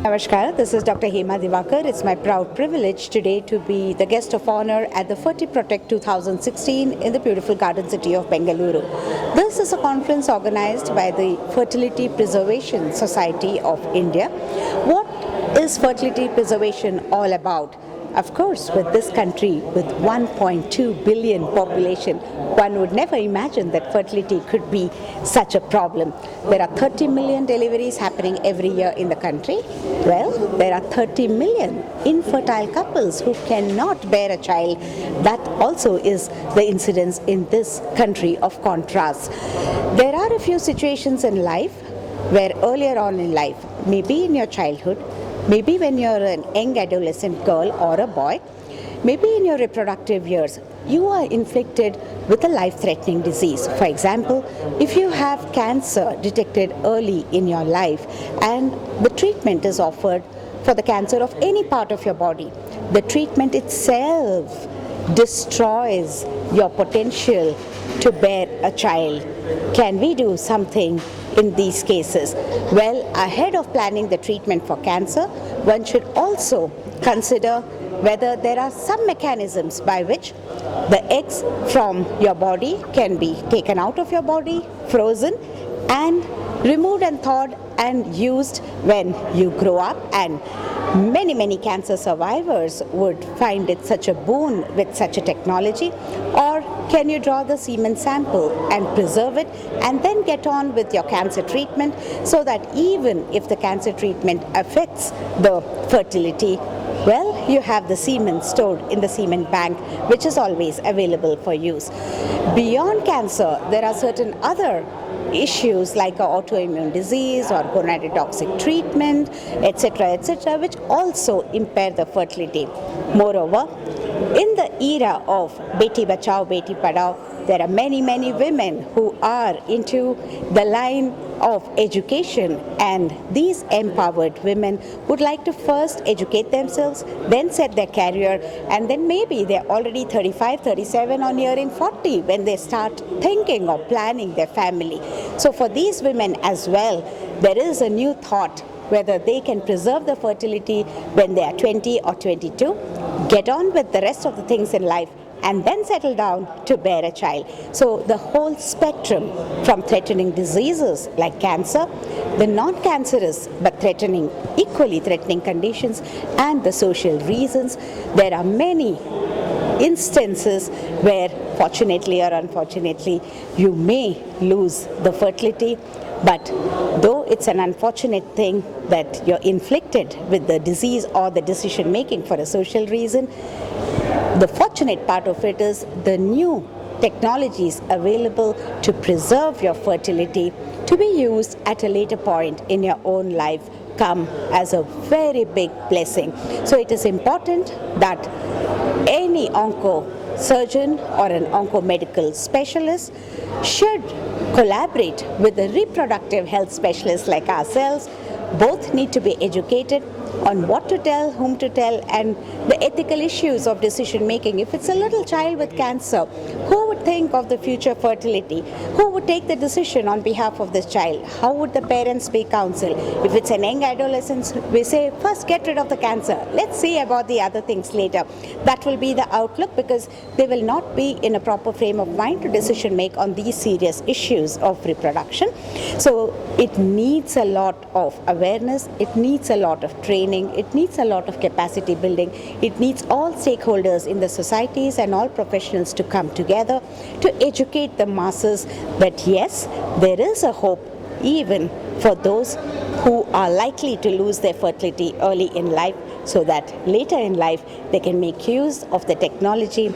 Namaskar, this is Dr. Hema Divakar. It's my proud privilege today to be the guest of honor at the FERTIPROTECT 2016 in the beautiful garden city of Bengaluru. This is a conference organized by the Fertility Preservation Society of India. What is fertility preservation all about? Of course, with this country with 1.2 billion population, one would never imagine that fertility could be such a problem. There are 30 million deliveries happening every year in the country. Well, there are 30 million infertile couples who cannot bear a child. That also is the incidence in this country of contrast. There are a few situations in life where earlier on in life, maybe in your childhood, maybe when you're an young adolescent girl or a boy, maybe in your reproductive years, you are inflicted with a life-threatening disease. For example, if you have cancer detected early in your life and the treatment is offered for the cancer of any part of your body, the treatment itself destroys your potential to bear a child. Can we do something in these cases? Well, ahead of planning the treatment for cancer, one should also consider whether there are some mechanisms by which the eggs from your body can be taken out of your body, frozen, and removed and thawed and used when you grow up. And many cancer survivors would find it such a boon with such a technology. Or can you draw the semen sample and preserve it and then get on with your cancer treatment, so that even if the cancer treatment affects the fertility, well, you have the semen stored in the semen bank, which is always available for use. Beyond cancer, there are certain other issues like autoimmune disease or gonadotoxic treatment, etc., which also impair the fertility. Moreover, in the era of Beti Bachao, Beti Padhao, there are many women who are into the line of education, and these empowered women would like to first educate themselves, then set their career, and then maybe they're already 35, 37 or nearing 40 when they start thinking of planning their family. So for these women as well, there is a new thought whether they can preserve the fertility when they are 20 or 22, get on with the rest of the things in life, and then settle down to bear a child. So the whole spectrum, from threatening diseases like cancer, the non-cancerous but equally threatening conditions, and the social reasons, there are many instances where, fortunately or unfortunately, you may lose the fertility. But though it's an unfortunate thing that you're inflicted with the disease or the decision making for a social reason, the fortunate part of it is the new technologies available to preserve your fertility to be used at a later point in your own life come as a very big blessing. So it is important that any onco surgeon or an oncomedical specialist should collaborate with a reproductive health specialist like ourselves. Both need to be educated on what to tell, whom to tell, and the ethical issues of decision making. If it's a little child with cancer, who would think of the future fertility? Who would take the decision on behalf of this child? How would the parents be counseled? If it's an young adolescent, we say, first get rid of the cancer. Let's see about the other things later. That will be the outlook, because they will not be in a proper frame of mind to decision make on these serious issues of reproduction. So it needs a lot of awareness, it needs a lot of training, it needs a lot of capacity building, it needs all stakeholders in the societies and all professionals to come together to educate the masses that yes, there is a hope even for those who are likely to lose their fertility early in life, so that later in life they can make use of the technology.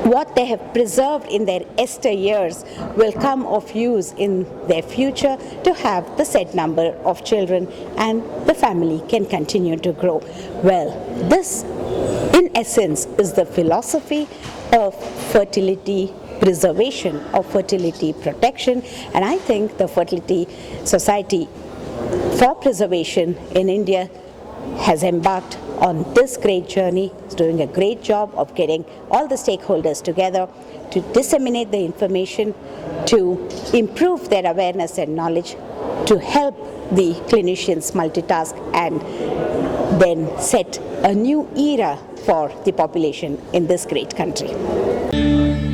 What they have preserved in their ester years will come of use in their future to have the said number of children, and the family can continue to grow. Well, this in essence is the philosophy of fertility preservation, of fertility protection, and I think the Fertility Society for Preservation in India has embarked on this great journey. It's doing a great job of getting all the stakeholders together to disseminate the information, to improve their awareness and knowledge, to help the clinicians multitask and then set a new era for the population in this great country.